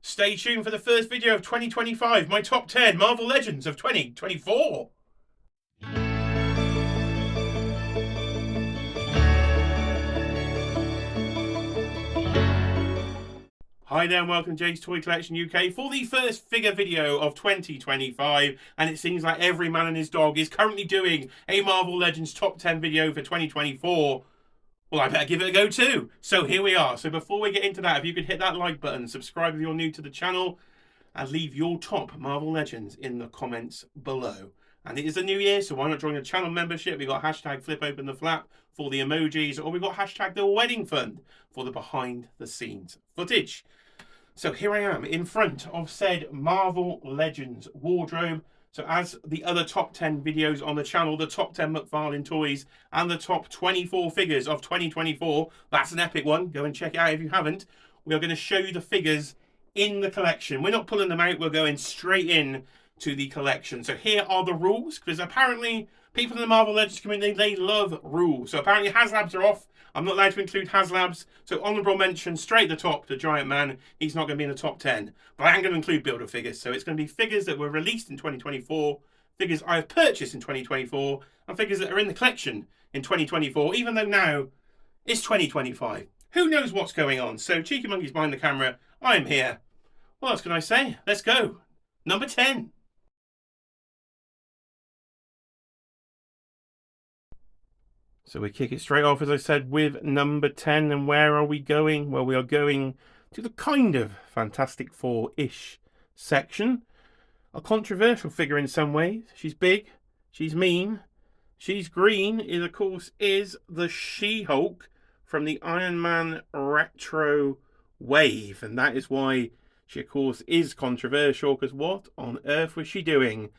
Stay tuned for the first video of 2025, my top 10 Marvel Legends of 2024. Hi there and welcome to Jay's Toy Collection UK for the first figure video of 2025, and it seems like every man and his dog is currently doing a Marvel Legends top 10 video for 2024. Well, I better give it a go too. So here we are. So before we get into that, if you could hit that like button, subscribe if you're new to the channel, and leave your top Marvel Legends in the comments below. And it is a new year, so why not join the channel membership? We've got hashtag flip open the flap for the emojis, or we've got hashtag the wedding fund for the behind the scenes footage. So here I am in front of said Marvel Legends wardrobe. So as the other top 10 videos on the channel, the top 10 McFarlane toys and the top 24 figures of 2024, that's an epic one. Go and check it out if you haven't. We are going to show you the figures in the collection. We're not pulling them out, we're going straight in to the collection. So here are the rules, because apparently people in the Marvel Legends community, they love rules. So apparently HasLabs are off. I'm not allowed to include HasLabs. So honourable mention straight at the top to Giant Man. He's not going to be in the top 10. But I am going to include builder figures. So it's going to be figures that were released in 2024, figures I have purchased in 2024, and figures that are in the collection in 2024, even though now it's 2025. Who knows what's going on? So Cheeky Monkey's behind the camera. I'm here. What else can I say? Let's go. Number 10. So we kick it straight off, as I said, with number 10. And where are we going? Well, we are going to the kind of Fantastic Four-ish section. A controversial figure in some ways. She's big, she's mean, she's green, of course, is the She-Hulk from the Iron Man retro wave. And that is why she, of course, is controversial, because what on earth was she doing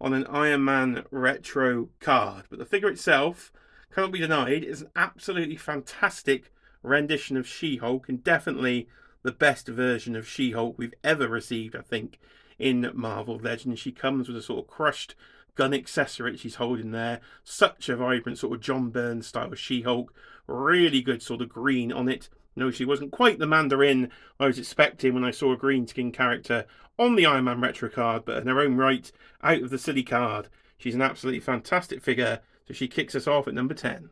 on an Iron Man retro card? But the figure itself cannot be denied. It's an absolutely fantastic rendition of She-Hulk, and definitely the best version of She-Hulk we've ever received, I think, in Marvel Legends. She comes with a sort of crushed gun accessory she's holding there. Such a vibrant sort of John Byrne style She-Hulk. Really good sort of green on it. No, she wasn't quite the Mandarin I was expecting when I saw a green skin character on the Iron Man retro card, but in her own right, out of the silly card, she's an absolutely fantastic figure. So she kicks us off at number 10.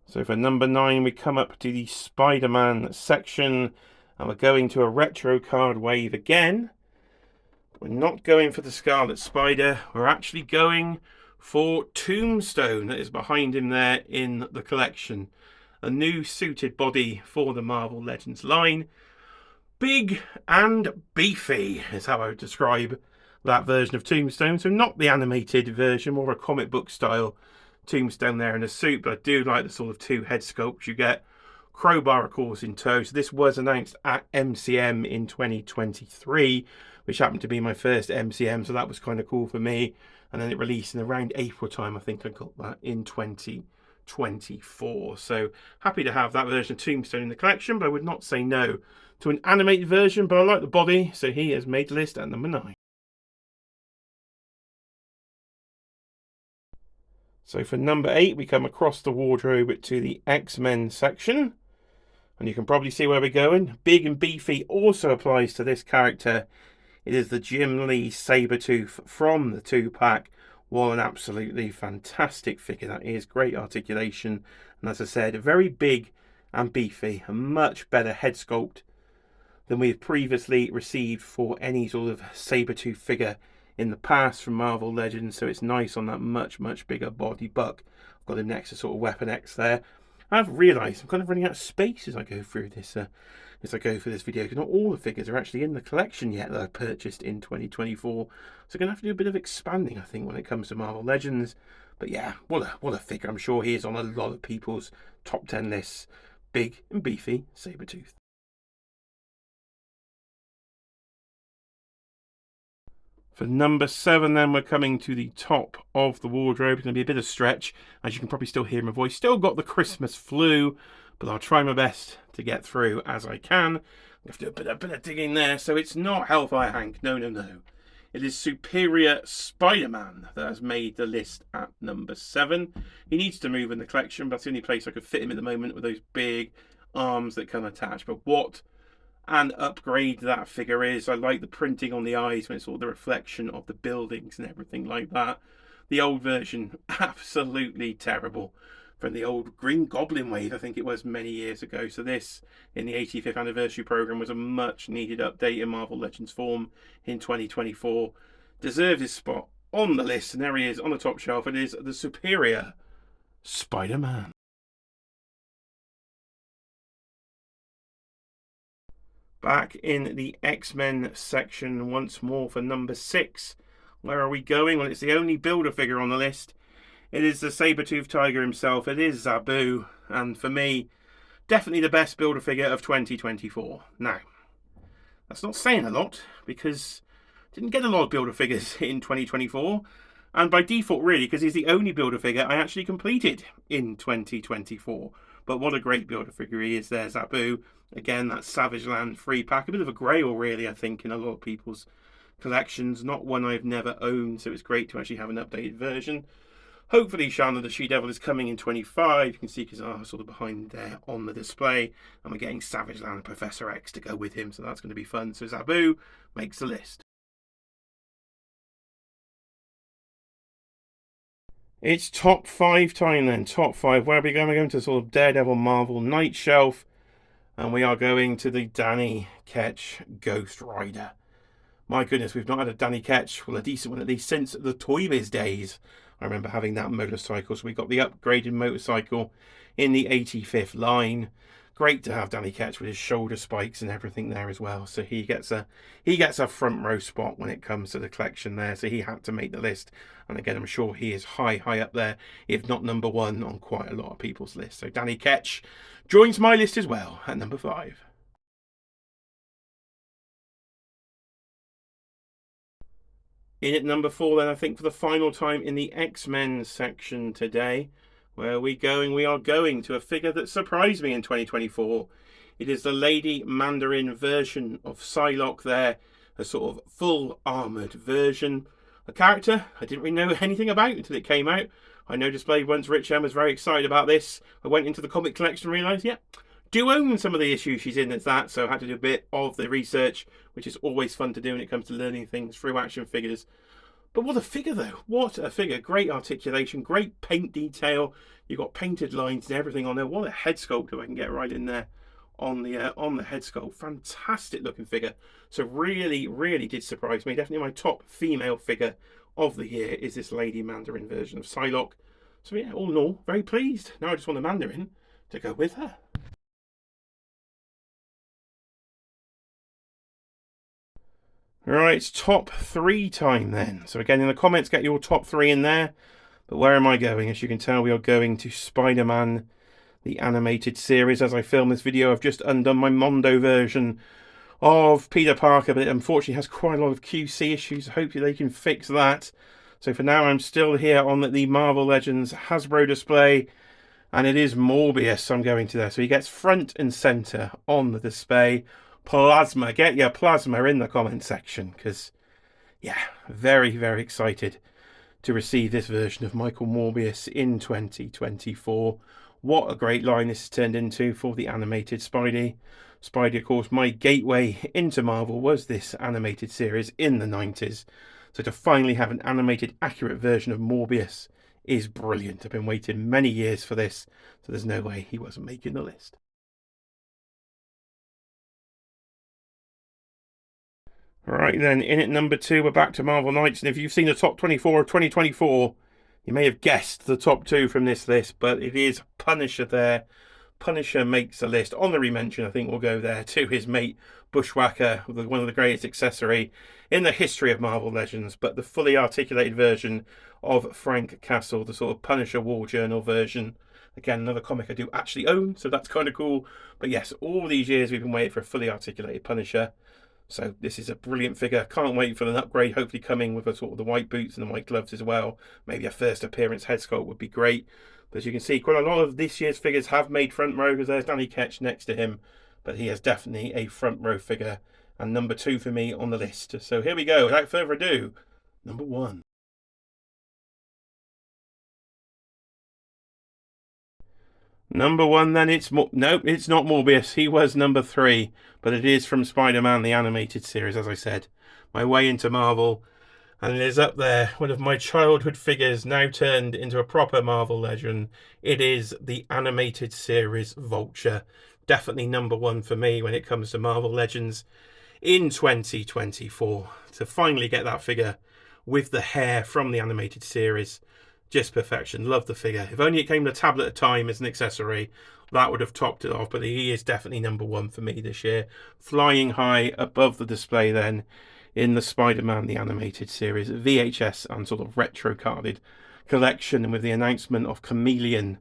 So for number 9, we come up to the Spiderman section, and we're going to a retro card wave again. We're not going for the Scarlet Spider, we're actually going for Tombstone, that is behind him there in the collection. A new suited body for the Marvel Legends line. Big and beefy is how I would describe that version of Tombstone. So not the animated version, more of a comic book style Tombstone there in a suit. But I do like the sort of two head sculpts you get. Crowbar, of course, in tow. So this was announced at MCM in 2023, which happened to be my first MCM. So that was kind of cool for me. And then it released in around April time. I think I got that in 2024. So happy to have that version of Tombstone in the collection, but I would not say no to an animated version. But I like the body, so he has made the list at number 9. So for number 8, we come across the wardrobe to the X-Men section. And you can probably see where we're going. Big and beefy also applies to this character. It is the Jim Lee Sabertooth from the 2-pack. What an absolutely fantastic figure that is. Great articulation. And as I said, very big and beefy. A much better head sculpt than we've previously received for any sort of Sabertooth figure in the past from Marvel Legends. So it's nice on that much bigger body buck. I've got him next to sort of Weapon X there. I've realised I'm kind of running out of space as I go through this as I go for this video, because not all the figures are actually in the collection yet that I've purchased in 2024. So I'm going to have to do a bit of expanding, I think, when it comes to Marvel Legends. But yeah, what a figure. I'm sure he is on a lot of people's top 10 lists. Big and beefy Sabertooth. For number 7, then, we're coming to the top of the wardrobe. It's going to be a bit of stretch, as you can probably still hear my voice. Still got the Christmas flu, but I'll try my best to get through as I can. I have to do a bit of digging there. So it's not Hellfire Hank. No. It is Superior Spider-Man that has made the list at number 7. He needs to move in the collection, but that's the only place I could fit him at the moment with those big arms that come attached. But what an upgrade that figure is. I like the printing on the eyes when it's all the reflection of the buildings and everything like that. The old version, absolutely terrible. From the old Green Goblin wave, I think it was many years ago. So this, in the 85th anniversary program, was a much needed update in Marvel Legends form in 2024. Deserves his spot on the list, and there he is on the top shelf. It is the Superior Spider-Man. Back in the X-Men section once more for number 6. Where are we going? Well, it's the only Builder figure on the list. It is the Sabertooth Tiger himself. It is Zabu. And for me, definitely the best Builder figure of 2024. Now, that's not saying a lot, because I didn't get a lot of Builder figures in 2024. And by default, really, because he's the only Builder figure I actually completed in 2024. But what a great Builder figure he is there, Zabu. Again, that Savage Land free pack. A bit of a grail, really, I think, in a lot of people's collections. Not one I've never owned, so it's great to actually have an updated version. Hopefully, Shana the She-Devil is coming in 25. You can see his are sort of behind there on the display. And we're getting Savage Land and Professor X to go with him, so that's going to be fun. So Zabu makes the list. It's top 5 time then. Top 5. Where are we going? We're going to sort of Daredevil Marvel Night Shelf. And we are going to the Danny Ketch Ghost Rider. My goodness, we've not had a Danny Ketch, well, a decent one at least, since the Toy Biz days. I remember having that motorcycle. So we got the upgraded motorcycle in the 85th line. Great to have Danny Ketch with his shoulder spikes and everything there as well. So he gets a front row spot when it comes to the collection there. So he had to make the list. And again, I'm sure he is high up there, if not number 1 on quite a lot of people's lists. So Danny Ketch joins my list as well at number 5. In at number 4 then, I think for the final time in the X-Men section today. Where are we going? We are going to a figure that surprised me in 2024. It is the Lady Mandarin version of Psylock there. A sort of full armoured version. A character I didn't really know anything about until it came out. I know displayed once Rich M was very excited about this. I went into the comic collection and realised, yeah, do own some of the issues she's in as that. So I had to do a bit of the research, which is always fun to do when it comes to learning things through action figures. But what a figure, though. What a figure. Great articulation, great paint detail. You've got painted lines and everything on there. What a head sculpt, if I can get right in there on the head sculpt. Fantastic looking figure. So really, really did surprise me. Definitely my top female figure of the year is this Lady Mandarin version of Psylock. So yeah, all in all, very pleased. Now I just want the Mandarin to go with her. Right, it's top 3 time then. So again, in the comments, get your top 3 in there. But where am I going? As you can tell, we are going to Spider-Man, the animated series. As I film this video, I've just undone my Mondo version of Peter Parker, but it unfortunately has quite a lot of QC issues. Hopefully they can fix that. So for now, I'm still here on the Marvel Legends Hasbro display. And it is Morbius I'm going to there. So he gets front and centre on the display. Plasma, get your plasma in the comment section, because yeah, very, very excited to receive this version of Michael Morbius in 2024. What a great line this has turned into for the animated Spidey. Spidey, of course, my gateway into Marvel was this animated series in the 90s. So to finally have an animated, accurate version of Morbius is brilliant. I've been waiting many years for this, so there's no way he wasn't making the list. Right then, in at number 2, we're back to Marvel Knights. And if you've seen the top 24 of 2024, you may have guessed the top 2 from this list, but it is Punisher there. Punisher makes the list. Honorary mention, I think, will go there to his mate Bushwhacker, one of the greatest accessory in the history of Marvel Legends, but the fully articulated version of Frank Castle, the sort of Punisher War Journal version. Again, another comic I do actually own, so that's kind of cool. But yes, all these years we've been waiting for a fully articulated Punisher. So this is a brilliant figure. Can't wait for an upgrade, hopefully coming with a sort of the white boots and the white gloves as well. Maybe a first appearance head sculpt would be great. But as you can see, quite a lot of this year's figures have made front row, because there's Danny Ketch next to him. But he is definitely a front row figure. and number 2 for me on the list. So here we go. Without further ado, number 1. Number 1, then it's nope, it's not Morbius. He was number 3, but it is from Spider-Man the animated series. As I said, my way into Marvel, and it is up there. One of my childhood figures, now turned into a proper Marvel legend. It is the animated series Vulture. Definitely number 1 for me when it comes to Marvel Legends in 2024. To finally get that figure with the hair from the animated series, just perfection. Love the figure. If only it came to tablet of time as an accessory, that would have topped it off. But he is definitely number 1 for me this year. Flying high above the display then in the Spider-Man the animated series VHS and sort of retro carded collection, and with the announcement of Chameleon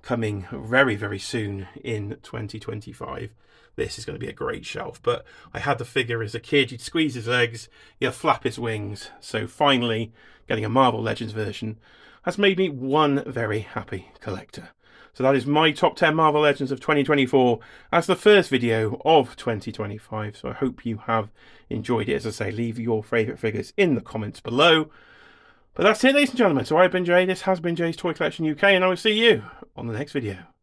coming very, very soon in 2025. This is going to be a great shelf. But I had the figure as a kid. You'd squeeze his legs, you'd flap his wings. So finally, getting a Marvel Legends version has made me one very happy collector. So that is my top 10 Marvel Legends of 2024 as the first video of 2025. So I hope you have enjoyed it. As I say, leave your favourite figures in the comments below. But that's it, ladies and gentlemen. So I've been Jay. This has been Jay's Toy Collection UK, and I will see you on the next video.